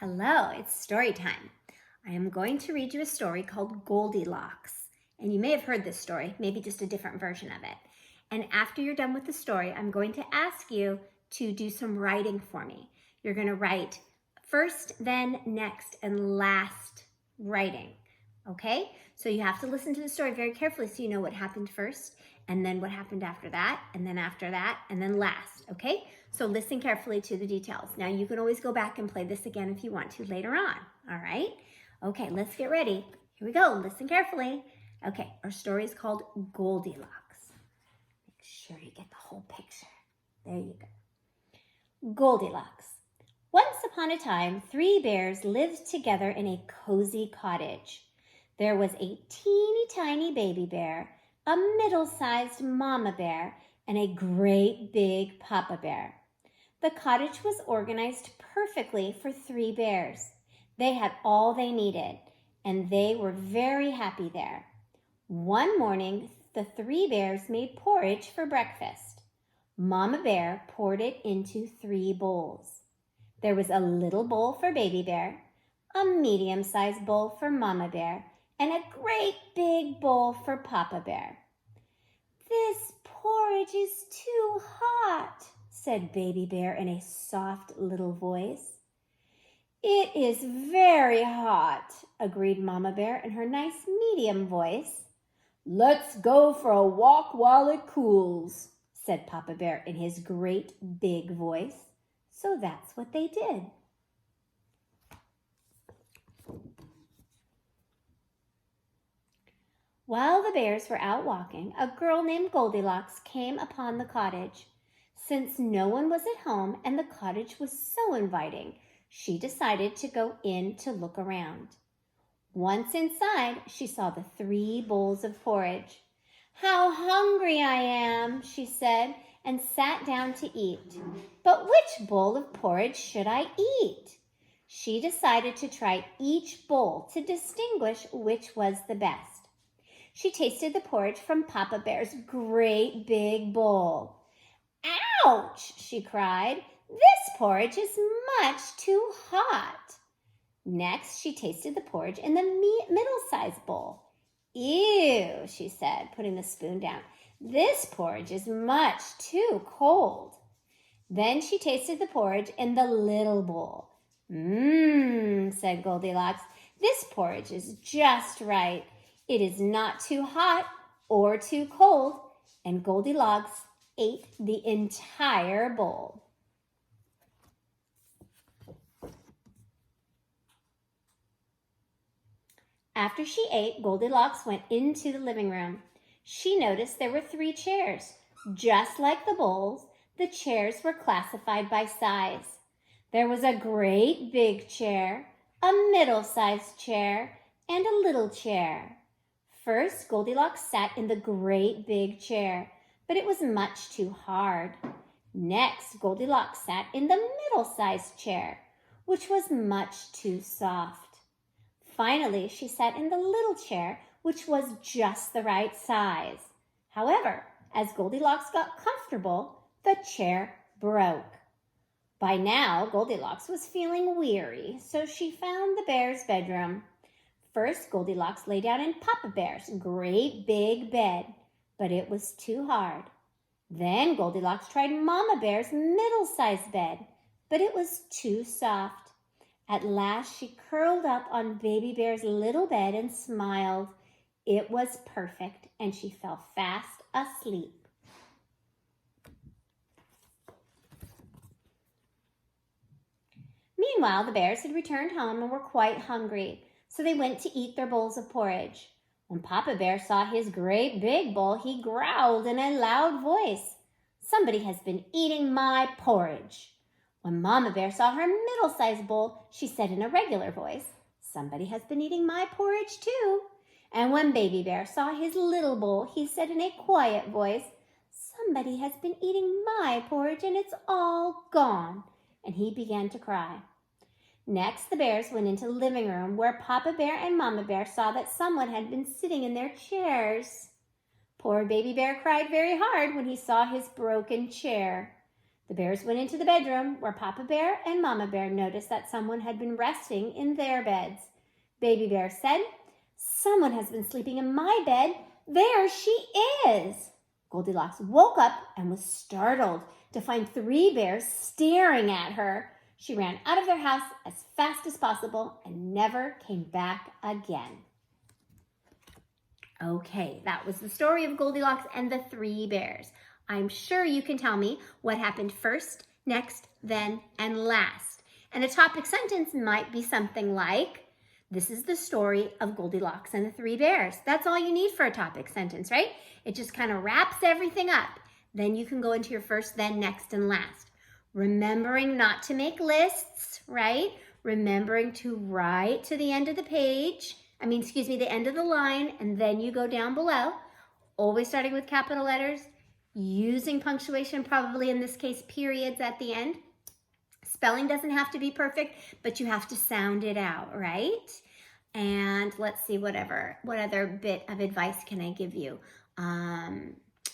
Hello, it's story time. I am going to read you a story called Goldilocks. And you may have heard this story, maybe just a different version of it. And after you're done with the story, I'm going to ask you to do some writing for me. You're going to write first, then, next, and last writing. Okay? So you have to listen to the story very carefully so you know what happened first, and then what happened after that, and then last. Okay? So listen carefully to the details. Now you can always go back and play this again if you want to later on. All right? Okay, let's get ready. Here we go. Listen carefully. Okay, our story is called Goldilocks. Make sure you get the whole picture. There you go. Goldilocks. Once upon a time, 3 bears lived together in a cozy cottage. There was a teeny tiny baby bear, a middle-sized mama bear, and a great big papa bear. The cottage was organized perfectly for 3 bears. They had all they needed, and they were very happy there. One morning, the 3 bears made porridge for breakfast. Mama Bear poured it into 3 bowls. There was a little bowl for Baby Bear, a medium-sized bowl for Mama Bear, and a great big bowl for Papa Bear. "This porridge is too hot," said Baby Bear in a soft little voice. "It is very hot," agreed Mama Bear in her nice medium voice. "Let's go for a walk while it cools," said Papa Bear in his great big voice. So that's what they did. While the bears were out walking, a girl named Goldilocks came upon the cottage. Since no one was at home and the cottage was so inviting, she decided to go in to look around. Once inside, she saw the 3 bowls of porridge. "How hungry I am," she said, and sat down to eat. But which bowl of porridge should I eat? She decided to try each bowl to distinguish which was the best. She tasted the porridge from Papa Bear's great big bowl. "Ouch!" she cried. "This porridge is much too hot." Next, she tasted the porridge in the middle-sized bowl. "Ew," she said, putting the spoon down. "This porridge is much too cold." Then she tasted the porridge in the little bowl. Said Goldilocks. "This porridge is just right. It is not too hot or too cold." And Goldilocks ate the entire bowl. After she ate, Goldilocks went into the living room. She noticed there were 3 chairs. Just like the bowls, the chairs were classified by size. There was a great big chair, a middle-sized chair, and a little chair. First, Goldilocks sat in the great big chair, but it was much too hard. Next, Goldilocks sat in the middle-sized chair, which was much too soft. Finally, she sat in the little chair, which was just the right size. However, as Goldilocks got comfortable, the chair broke. By now, Goldilocks was feeling weary, so she found the bear's bedroom. First, Goldilocks lay down in Papa Bear's great big bed, but it was too hard. Then Goldilocks tried Mama Bear's middle-sized bed, but it was too soft. At last, she curled up on Baby Bear's little bed and smiled. It was perfect, and she fell fast asleep. Meanwhile, the bears had returned home and were quite hungry, so they went to eat their bowls of porridge. When Papa Bear saw his great big bowl, he growled in a loud voice, "Somebody has been eating my porridge." When Mama Bear saw her middle-sized bowl, she said in a regular voice, "Somebody has been eating my porridge too." And when Baby Bear saw his little bowl, he said in a quiet voice, "Somebody has been eating my porridge and it's all gone." And he began to cry. Next, the bears went into the living room where Papa Bear and Mama Bear saw that someone had been sitting in their chairs. Poor Baby Bear cried very hard when he saw his broken chair. The bears went into the bedroom where Papa Bear and Mama Bear noticed that someone had been resting in their beds. Baby Bear said, "Someone has been sleeping in my bed. There she is." Goldilocks woke up and was startled to find 3 bears staring at her. She ran out of their house as fast as possible and never came back again. Okay, that was the story of Goldilocks and the 3 bears. I'm sure you can tell me what happened first, next, then, and last. And a topic sentence might be something like, this is the story of Goldilocks and the 3 bears. That's all you need for a topic sentence, right? It just kind of wraps everything up. Then you can go into your first, then, next, and last. Remembering not to make lists, right? Remembering to write to the end of the page. The end of the line, and then you go down below. Always starting with capital letters, using punctuation, probably in this case, periods at the end. Spelling doesn't have to be perfect, but you have to sound it out, right? And let's see, what other bit of advice can I give you?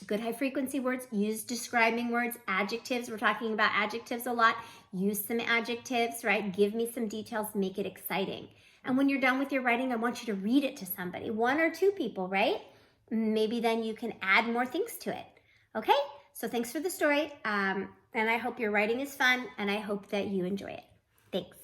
Good high frequency words, use describing words, adjectives. We're talking about adjectives a lot. Use some adjectives, right? Give me some details, make it exciting. And when you're done with your writing, I want you to read it to somebody, 1 or 2 people, right? Maybe then you can add more things to it. Okay? So thanks for the story. And I hope your writing is fun, and I hope that you enjoy it. Thanks.